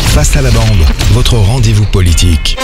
Face à la bande, votre rendez-vous politique.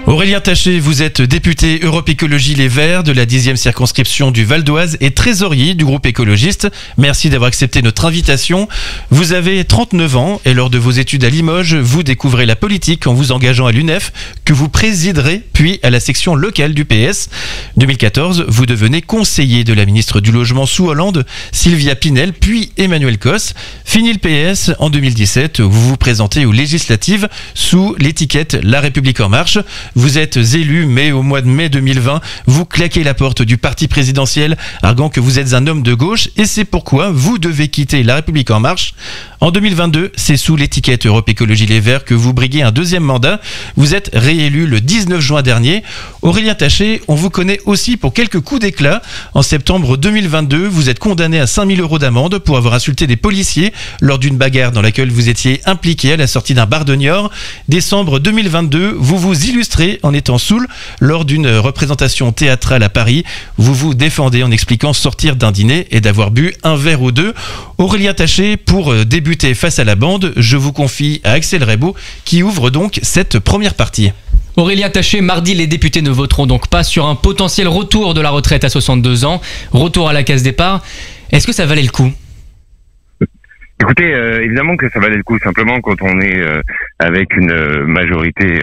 Aurélien Taché, vous êtes député Europe Écologie Les Verts de la 10e circonscription du Val d'Oise et trésorier du groupe écologiste. Merci d'avoir accepté notre invitation. Vous avez 39 ans et lors de vos études à Limoges, vous découvrez la politique en vous engageant à l'UNEF que vous présiderez puis à la section locale du PS. 2014, vous devenez conseiller de la ministre du Logement sous Hollande, Sylvia Pinel, puis Emmanuel Cos. Fini le PS, en 2017, vous vous présentez aux législatives sous l'étiquette La République En Marche. Vous êtes élu, mais au mois de mai 2020, vous claquez la porte du parti présidentiel, arguant que vous êtes un homme de gauche, et c'est pourquoi vous devez quitter La République En Marche. En 2022, c'est sous l'étiquette Europe Écologie Les Verts que vous briguez un deuxième mandat. Vous êtes réélu le 19 juin dernier. Aurélien Taché, on vous connaît aussi pour quelques coups d'éclat. En septembre 2022, vous êtes condamné à 5 000 € d'amende pour avoir insulté des policiers lors d'une bagarre dans laquelle vous étiez impliqué à la sortie d'un bar de Niort. Décembre 2022, vous vous illustrez en étant saoul lors d'une représentation théâtrale à Paris. Vous vous défendez en expliquant sortir d'un dîner et d'avoir bu un verre ou deux. Aurélien Taché, pour débuter face à la bande, je vous confie à Axel Rebaud qui ouvre donc cette première partie. Aurélien Taché, mardi, les députés ne voteront donc pas sur un potentiel retour de la retraite à 62 ans, retour à la case départ. Est-ce que ça valait le coup ? Écoutez, évidemment que ça valait le coup, simplement quand on est avec une majorité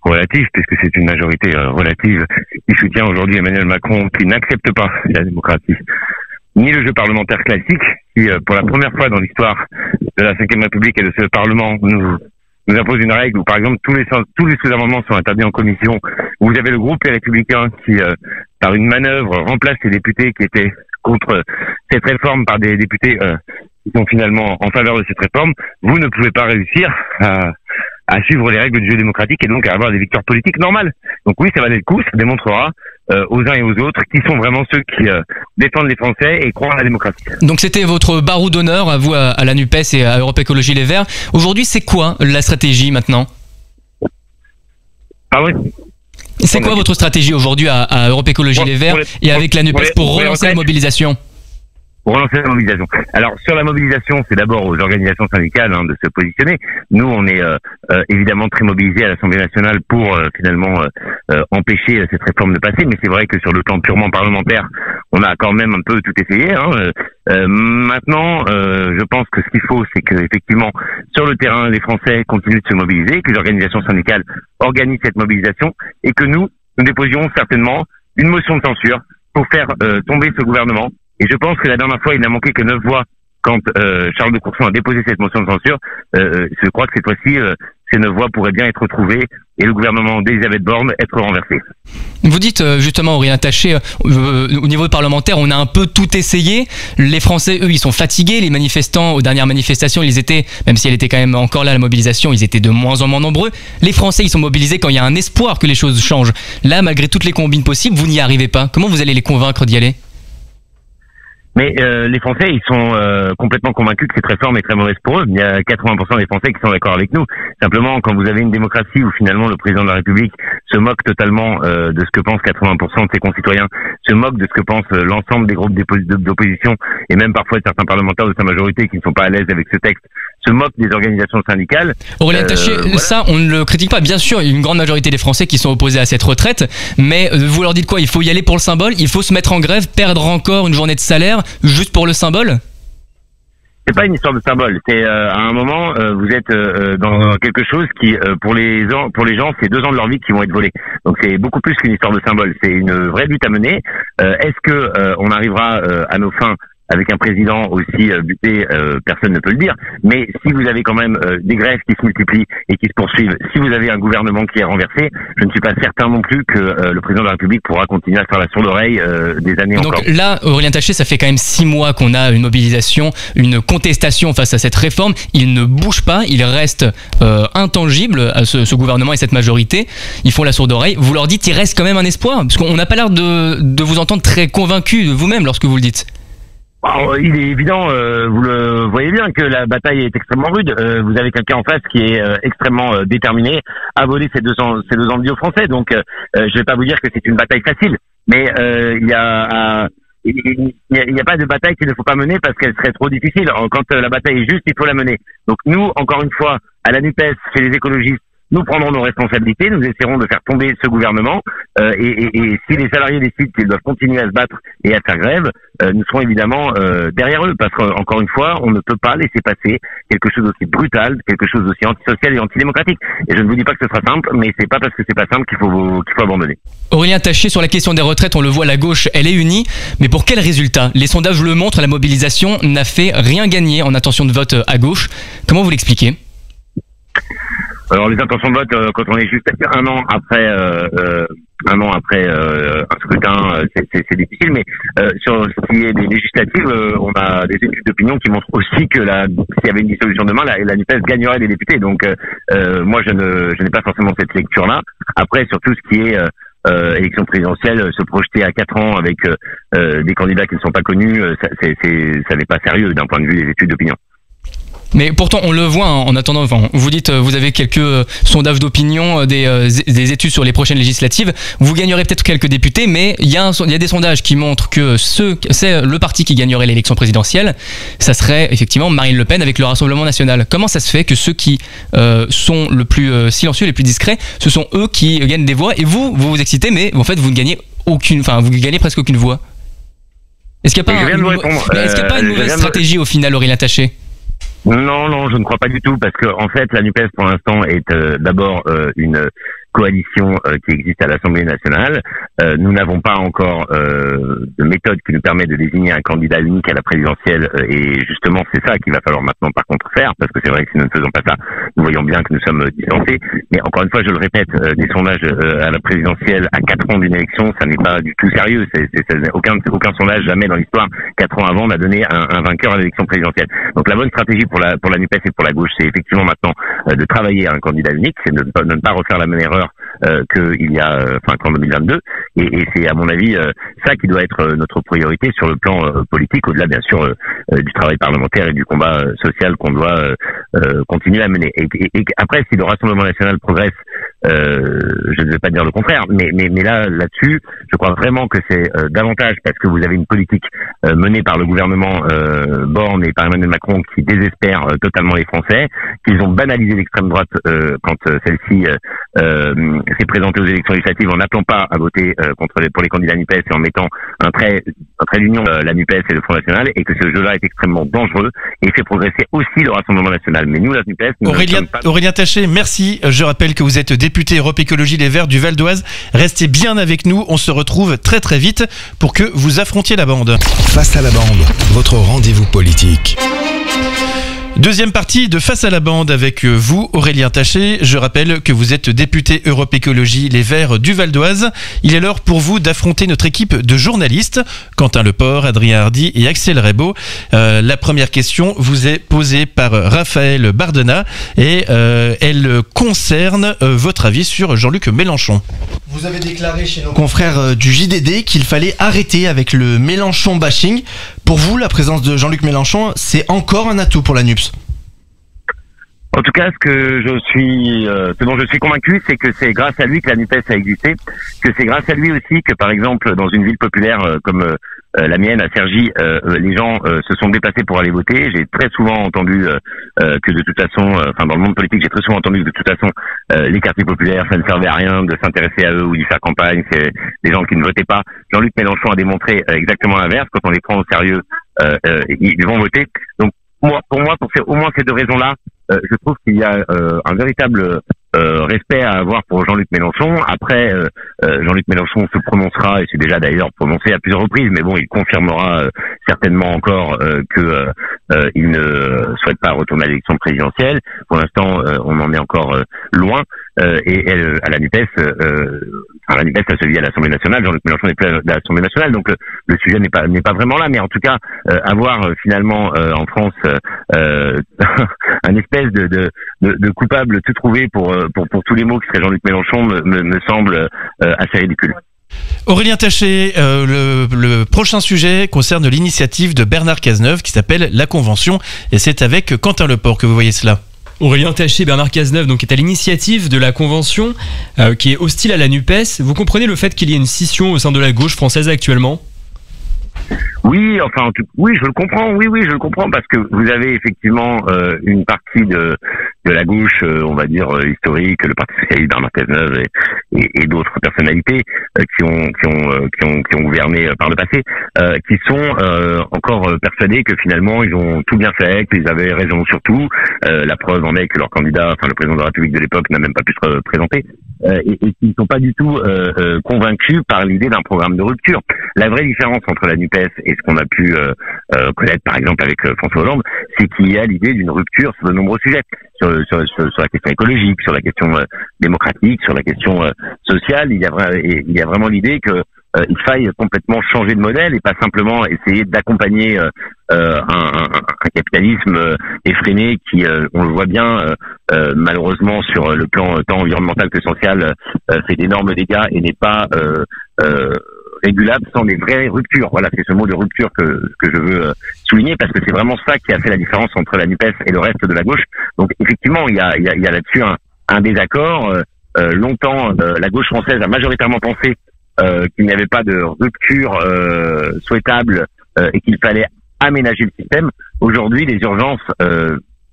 relative, puisque c'est une majorité relative qui soutient aujourd'hui Emmanuel Macron, qui n'accepte pas la démocratie, ni le jeu parlementaire classique, qui pour la première fois dans l'histoire de la Ve République et de ce Parlement nous impose une règle où, par exemple, tous les sous-amendements sont interdits en commission. Vous avez le groupe Les Républicains qui, par une manœuvre, remplace les députés qui étaient contre cette réforme par des députés qui sont finalement en faveur de cette réforme. Vous ne pouvez pas réussir à suivre les règles du jeu démocratique et donc à avoir des victoires politiques normales. Donc oui, ça valait le coup, ça démontrera aux uns et aux autres qui sont vraiment ceux qui défendent les Français et croient à la démocratie. Donc c'était votre barreau d'honneur, à vous, à la NUPES et à Europe Écologie Les Verts. Aujourd'hui, c'est quoi la stratégie maintenant ? Ah oui. C'est quoi votre stratégie aujourd'hui à Europe Écologie Les Verts et avec la NUPES pour relancer la mobilisation ? Pour relancer la mobilisation. Alors sur la mobilisation, c'est d'abord aux organisations syndicales de se positionner. Nous, on est évidemment très mobilisés à l'Assemblée nationale pour finalement empêcher cette réforme de passer. Mais c'est vrai que sur le plan purement parlementaire, on a quand même un peu tout essayé. Maintenant, je pense que ce qu'il faut, c'est que effectivement sur le terrain, les Français continuent de se mobiliser, que les organisations syndicales organisent cette mobilisation et que nous déposions certainement une motion de censure pour faire tomber ce gouvernement. Et je pense que la dernière fois, il n'a manqué que 9 voix quand Charles de Courson a déposé cette motion de censure. Je crois que cette fois-ci, ces 9 voix pourraient bien être retrouvées et le gouvernement d'Elisabeth Borne être renversé. Vous dites justement, Aurélien Taché, au niveau parlementaire, on a un peu tout essayé. Les Français, eux, ils sont fatigués. Les manifestants, aux dernières manifestations, ils étaient, même si elle était quand même encore là, la mobilisation, ils étaient de moins en moins nombreux. Les Français, ils sont mobilisés quand il y a un espoir que les choses changent. Là, malgré toutes les combines possibles, vous n'y arrivez pas. Comment vous allez les convaincre d'y aller ? Mais les Français, ils sont complètement convaincus que cette réforme est très mauvaise pour eux. Il y a 80% des Français qui sont d'accord avec nous. Simplement, quand vous avez une démocratie où finalement le président de la République se moque totalement de ce que pensent 80% de ses concitoyens, se moque de ce que pensent l'ensemble des groupes d'opposition et même parfois certains parlementaires de sa majorité qui ne sont pas à l'aise avec ce texte, se moque des organisations syndicales. Aurélien Taché, voilà. Ça, on ne le critique pas. Bien sûr, il y a une grande majorité des Français qui sont opposés à cette retraite, mais vous leur dites quoi ? Il faut y aller pour le symbole, il faut se mettre en grève, perdre encore une journée de salaire, juste pour le symbole ? C'est pas une histoire de symbole. C'est à un moment, vous êtes dans quelque chose qui, pour les gens, c'est 2 ans de leur vie qui vont être volés. Donc c'est beaucoup plus qu'une histoire de symbole. C'est une vraie lutte à mener. Est-ce que on arrivera à nos fins avec un président aussi buté, personne ne peut le dire. Mais si vous avez quand même des grèves qui se multiplient et qui se poursuivent, si vous avez un gouvernement qui est renversé, je ne suis pas certain non plus que le président de la République pourra continuer à faire la sourde oreille des années encore. Donc là, Aurélien Taché, ça fait quand même 6 mois qu'on a une mobilisation, une contestation face à cette réforme. Il ne bouge pas, il reste intangible à ce gouvernement et cette majorité. Ils font la sourde oreille. Vous leur dites, il reste quand même un espoir, parce qu'on n'a pas l'air de vous entendre très convaincu de vous-même lorsque vous le dites. Alors, il est évident, vous le voyez bien, que la bataille est extrêmement rude. Vous avez quelqu'un en face qui est extrêmement déterminé à voler ces 2 ans de vie aux Français. Donc, je vais pas vous dire que c'est une bataille facile, mais il y a il n'y a pas de bataille qu'il ne faut pas mener parce qu'elle serait trop difficile. Quand la bataille est juste, il faut la mener. Donc nous, encore une fois, à la NUPES, chez les écologistes, nous prendrons nos responsabilités, nous essaierons de faire tomber ce gouvernement et si les salariés décident qu'ils doivent continuer à se battre et à faire grève, nous serons évidemment derrière eux parce qu'encore une fois, on ne peut pas laisser passer quelque chose d'aussi brutal, quelque chose d'aussi antisocial et antidémocratique. Et je ne vous dis pas que ce sera simple, mais c'est pas parce que c'est pas simple qu'il faut abandonner. Aurélien Taché, sur la question des retraites, on le voit, la gauche, elle est unie, mais pour quel résultat? Les sondages le montrent, la mobilisation n'a fait rien gagner en intention de vote à gauche. Comment vous l'expliquez? Alors les intentions de vote, quand on est juste un an après un scrutin, c'est difficile. Mais sur ce qui est des législatives, on a des études d'opinion qui montrent aussi que s'il y avait une dissolution demain, la NUPES gagnerait des députés. Donc moi, je n'ai pas forcément cette lecture-là. Après, sur tout ce qui est élection présidentielle, se projeter à 4 ans avec des candidats qui ne sont pas connus, ça n'est pas sérieux d'un point de vue des études d'opinion. Mais pourtant, on le voit en attendant. Enfin, vous dites, vous avez quelques sondages d'opinion, des études sur les prochaines législatives. Vous gagnerez peut-être quelques députés, mais il y a des sondages qui montrent que c'est le parti qui gagnerait l'élection présidentielle. Ça serait effectivement Marine Le Pen avec le Rassemblement national. Comment ça se fait que ceux qui sont le plus silencieux, les plus discrets, ce sont eux qui gagnent des voix et vous vous excitez, mais en fait vous ne gagnez aucune, enfin vous gagnez presque aucune voix. Est-ce qu'il n'y a pas une mauvaise stratégie au final, Aurélien Taché? Non, je ne crois pas du tout, parce que en fait, la NUPES pour l'instant est d'abord une coalition qui existe à l'Assemblée nationale. Nous n'avons pas encore de méthode qui nous permet de désigner un candidat unique à la présidentielle, et justement, c'est ça qu'il va falloir maintenant par contre faire, parce que c'est vrai que si nous ne faisons pas ça, nous voyons bien que nous sommes distancés. Mais encore une fois, je le répète, des sondages à la présidentielle à 4 ans d'une élection, ça n'est pas du tout sérieux. Aucun sondage jamais dans l'histoire 4 ans avant n'a donné un vainqueur à l'élection présidentielle. Donc la bonne stratégie pour la NUPES et pour la gauche, c'est effectivement maintenant de travailler à un candidat unique, c'est de ne pas refaire la même erreur qu'en 2022, et c'est à mon avis ça qui doit être notre priorité sur le plan politique, au-delà bien sûr du travail parlementaire et du combat social qu'on doit continuer à mener. Et après, si le Rassemblement national progresse, je ne vais pas dire le contraire, mais là-dessus, je crois vraiment que c'est davantage parce que vous avez une politique menée par le gouvernement Borne et par Emmanuel Macron qui désespère totalement les Français, qu'ils ont banalisé l'extrême droite quand celle-ci s'est présentée aux élections législatives en n'appelant pas à voter pour les candidats NUPES et en mettant un trait d'union la NUPES et le Front National, et que ce jeu-là est extrêmement dangereux et fait progresser aussi le Rassemblement national. Mais nous, la NUPES... Aurélien Taché, merci. Je rappelle que vous êtes député Europe Écologie Les Verts du Val d'Oise. Restez bien avec nous. On se retrouve très très vite pour que vous affrontiez la bande. Face à la bande, votre rendez-vous politique. Deuxième partie de Face à la bande avec vous, Aurélien Taché. Je rappelle que vous êtes député Europe Écologie Les Verts du Val d'Oise. Il est l'heure pour vous d'affronter notre équipe de journalistes, Quentin Leport, Adrien Hardy et Axel Rebaud. La première question vous est posée par Raphaël Bardena et elle concerne votre avis sur Jean-Luc Mélenchon. Vous avez déclaré chez nos confrères du JDD qu'il fallait arrêter avec le Mélenchon bashing. Pour vous, la présence de Jean-Luc Mélenchon, c'est encore un atout pour la NUPES? En tout cas, ce dont je suis convaincu, c'est que c'est grâce à lui que la NUPES a existé, que c'est grâce à lui aussi que, par exemple, dans une ville populaire comme la mienne, à Cergy, les gens se sont déplacés pour aller voter. J'ai très souvent entendu que de toute façon, dans le monde politique, j'ai très souvent entendu que de toute façon, les quartiers populaires, ça ne servait à rien de s'intéresser à eux ou d'y faire campagne. C'est des gens qui ne votaient pas. Jean-Luc Mélenchon a démontré exactement l'inverse. Quand on les prend au sérieux, ils vont voter. Donc, pour au moins ces deux raisons-là, je trouve qu'il y a un véritable respect à avoir pour Jean-Luc Mélenchon. Après, Jean-Luc Mélenchon se prononcera, et c'est déjà d'ailleurs prononcé à plusieurs reprises, mais bon, il confirmera certainement encore que il ne souhaite pas retourner à l'élection présidentielle. Pour l'instant, on en est encore loin. Et à la NUPES, la NUPES a celui à l'Assemblée nationale. Jean-Luc Mélenchon n'est plus à l'Assemblée nationale, donc le sujet n'est pas vraiment là. Mais en tout cas, avoir finalement en France un espèce de coupable tout trouvé pour tous les mots qui serait Jean-Luc Mélenchon me semble assez ridicule. Aurélien Taché, le prochain sujet concerne l'initiative de Bernard Cazeneuve qui s'appelle La Convention, et c'est avec Quentin Leport que vous voyez cela. Aurélien Taché, Bernard Cazeneuve donc, est à l'initiative de la Convention qui est hostile à la NUPES. Vous comprenez le fait qu'il y ait une scission au sein de la gauche française actuellement ? Oui, enfin, oui, je le comprends. Oui, je le comprends parce que vous avez effectivement une partie de la gauche, on va dire historique, le Parti socialiste Bernard Cazeneuve et d'autres personnalités qui ont gouverné par le passé, qui sont encore persuadés que finalement ils ont tout bien fait, qu'ils avaient raison sur tout. La preuve en est que leur candidat, enfin le président de la République de l'époque, n'a même pas pu se présenter. Et qui ne sont pas du tout convaincus par l'idée d'un programme de rupture. La vraie différence entre la NUPES et ce qu'on a pu connaître par exemple avec François Hollande, c'est qu'il y a l'idée d'une rupture sur de nombreux sujets, sur la question écologique, sur la question démocratique, sur la question sociale. Il y a vraiment l'idée que il faille complètement changer de modèle et pas simplement essayer d'accompagner un capitalisme effréné qui, on le voit bien, malheureusement sur le plan tant environnemental que social, fait d'énormes dégâts et n'est pas régulable sans des vraies ruptures. Voilà, c'est ce mot de rupture que je veux souligner parce que c'est vraiment ça qui a fait la différence entre la NUPES et le reste de la gauche. Donc effectivement, il y a là-dessus un désaccord. Longtemps, la gauche française a majoritairement pensé qu'il n'y avait pas de rupture souhaitable et qu'il fallait aménager le système. Aujourd'hui, les urgences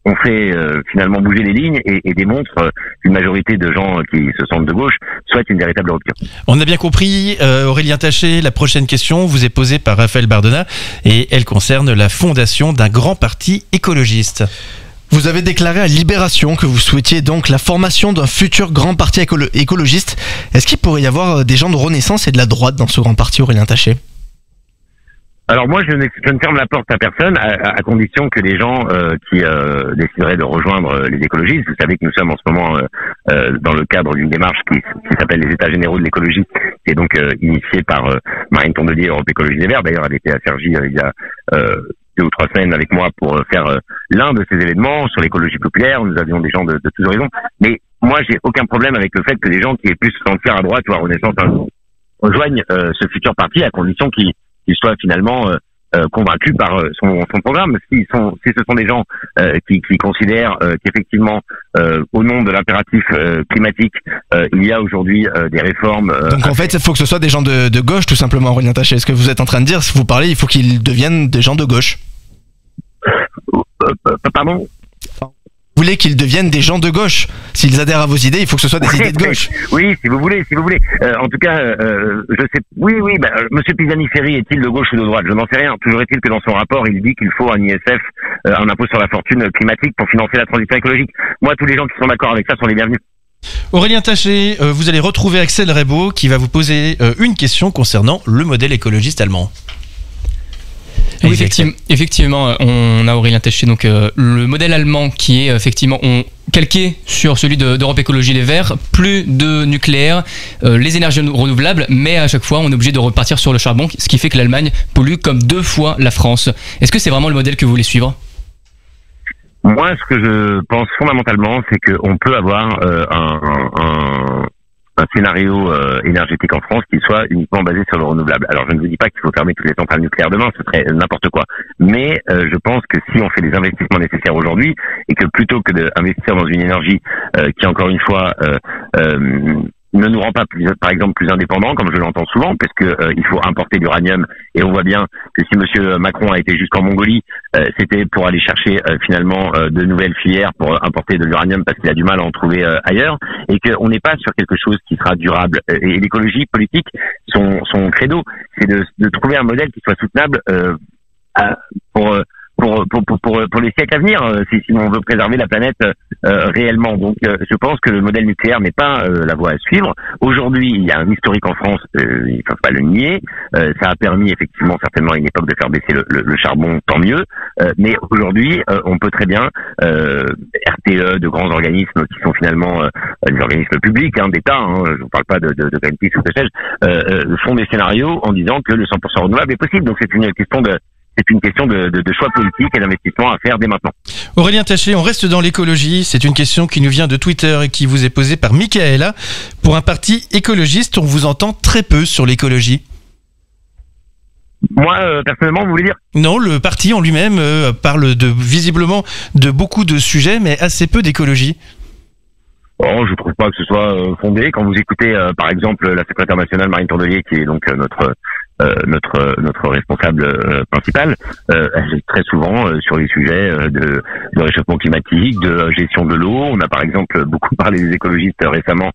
ont fait finalement bouger les lignes et démontrent qu'une majorité de gens qui se sentent de gauche souhaitent une véritable rupture. On a bien compris, Aurélien Taché, la prochaine question vous est posée par Raphaël Bardona et elle concerne la fondation d'un grand parti écologiste. Vous avez déclaré à Libération que vous souhaitiez donc la formation d'un futur grand parti écologiste. Est-ce qu'il pourrait y avoir des gens de Renaissance et de la droite dans ce grand parti, Aurélien Taché ? Alors moi, je ne ferme la porte à personne, à condition que les gens qui décideraient de rejoindre les écologistes, vous savez que nous sommes en ce moment dans le cadre d'une démarche qui s'appelle les États généraux de l'écologie, qui est donc initiée par Marine Tondelier, Europe Écologie Les Verts. D'ailleurs, elle était à Cergy il y a 2 ou 3 semaines avec moi pour faire l'un de ces événements sur l'écologie populaire. Nous avions des gens de tous horizons. Mais moi, j'ai aucun problème avec le fait que des gens qui aient pu se sentir à droite ou à Renaissance rejoignent ce futur parti à condition qu'ils soient finalement convaincus par son programme. Si ce sont des gens qui considèrent qu'effectivement, au nom de l'impératif climatique, il y a aujourd'hui des réformes. Donc en fait, il faut que ce soit des gens de gauche, tout simplement, Aurélien Taché. Ce que vous êtes en train de dire, si vous parlez, il faut qu'ils deviennent des gens de gauche. Pardon ? Vous voulez qu'ils deviennent des gens de gauche. S'ils adhèrent à vos idées, il faut que ce soit des idées de gauche. Oui, si vous voulez. En tout cas, je sais. Oui. Monsieur Pisani-Ferry est-il de gauche ou de droite ? Je n'en sais rien. Toujours est-il que dans son rapport, il dit qu'il faut un ISF, un impôt sur la fortune climatique pour financer la transition écologique. Moi, tous les gens qui sont d'accord avec ça sont les bienvenus. Aurélien Taché, vous allez retrouver Axel Rebaud qui va vous poser une question concernant le modèle écologiste allemand. Oui, effectivement, on a Aurélien Taché, donc le modèle allemand qui est effectivement calqué sur celui d'Europe Écologie Les Verts, plus de nucléaire, les énergies renouvelables, mais à chaque fois on est obligé de repartir sur le charbon, ce qui fait que l'Allemagne pollue comme 2 fois la France. Est-ce que c'est vraiment le modèle que vous voulez suivre ? Moi, ce que je pense fondamentalement, c'est qu'on peut avoir un scénario énergétique en France qui soit uniquement basé sur le renouvelable. Alors je ne vous dis pas qu'il faut fermer toutes les centrales nucléaires demain, ce serait n'importe quoi. Mais je pense que si on fait les investissements nécessaires aujourd'hui et que plutôt que d'investir dans une énergie qui encore une fois ne nous rend pas par exemple plus indépendants, comme je l'entends souvent, parce que il faut importer l'uranium, et on voit bien que si Monsieur Macron a été jusqu'en Mongolie, c'était pour aller chercher finalement de nouvelles filières pour importer de l'uranium parce qu'il a du mal à en trouver ailleurs, et qu'on n'est pas sur quelque chose qui sera durable. Et l'écologie politique, son credo, c'est de trouver un modèle qui soit soutenable pour les siècles à venir, si on veut préserver la planète réellement. Donc je pense que le modèle nucléaire n'est pas la voie à suivre. Aujourd'hui, il y a un historique en France, il ne faut pas le nier. Ça a permis effectivement certainement à une époque de faire baisser le charbon, tant mieux. Mais aujourd'hui, on peut très bien, RTE, de grands organismes qui sont finalement des organismes publics, d'État, je ne vous parle pas de Greenpeace ou que sais-je, font des scénarios en disant que le 100% renouvelable est possible. Donc c'est une question de choix politique et d'investissement à faire dès maintenant. Aurélien Taché, on reste dans l'écologie. C'est une question qui nous vient de Twitter et qui vous est posée par Michaela. Pour un parti écologiste, on vous entend très peu sur l'écologie. Moi, personnellement, vous voulez dire ? Non, le parti en lui-même parle visiblement de beaucoup de sujets, mais assez peu d'écologie. Oh, je trouve pas que ce soit fondé. Quand vous écoutez, par exemple, la secrétaire nationale Marine Tondelier, qui est donc notre notre responsable principal, elle est très souvent sur les sujets de réchauffement climatique, de gestion de l'eau. On a par exemple beaucoup parlé des écologistes récemment,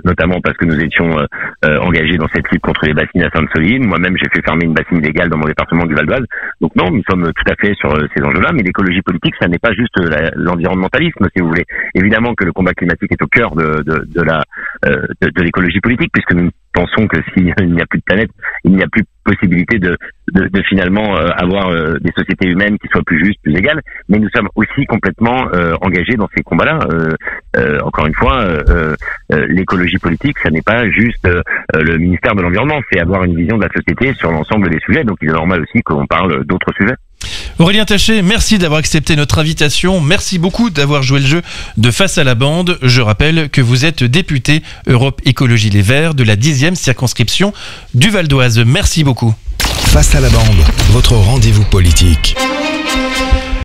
notamment parce que nous étions engagés dans cette lutte contre les bassines à Sainte-Soline. Moi-même, j'ai fait fermer une bassine illégale dans mon département du Val d'Oise. Donc non, nous sommes tout à fait sur ces enjeux-là, mais l'écologie politique, ça n'est pas juste l'environnementalisme, si vous voulez. Évidemment que le combat climatique est au cœur de l'écologie politique, puisque nous pensons que s'il n'y a plus de planète, il n'y a plus possibilité de finalement avoir des sociétés humaines qui soient plus justes, plus égales. Mais nous sommes aussi complètement engagés dans ces combats-là. Encore une fois, l'écologie politique, ça n'est pas juste le ministère de l'Environnement, c'est avoir une vision de la société sur l'ensemble des sujets. Donc il est normal aussi qu'on parle d'autres sujets. Aurélien Taché, merci d'avoir accepté notre invitation. Merci beaucoup d'avoir joué le jeu de Face à la bande. Je rappelle que vous êtes député Europe Écologie Les Verts de la 10e circonscription du Val d'Oise. Merci beaucoup. Face à la bande, votre rendez-vous politique.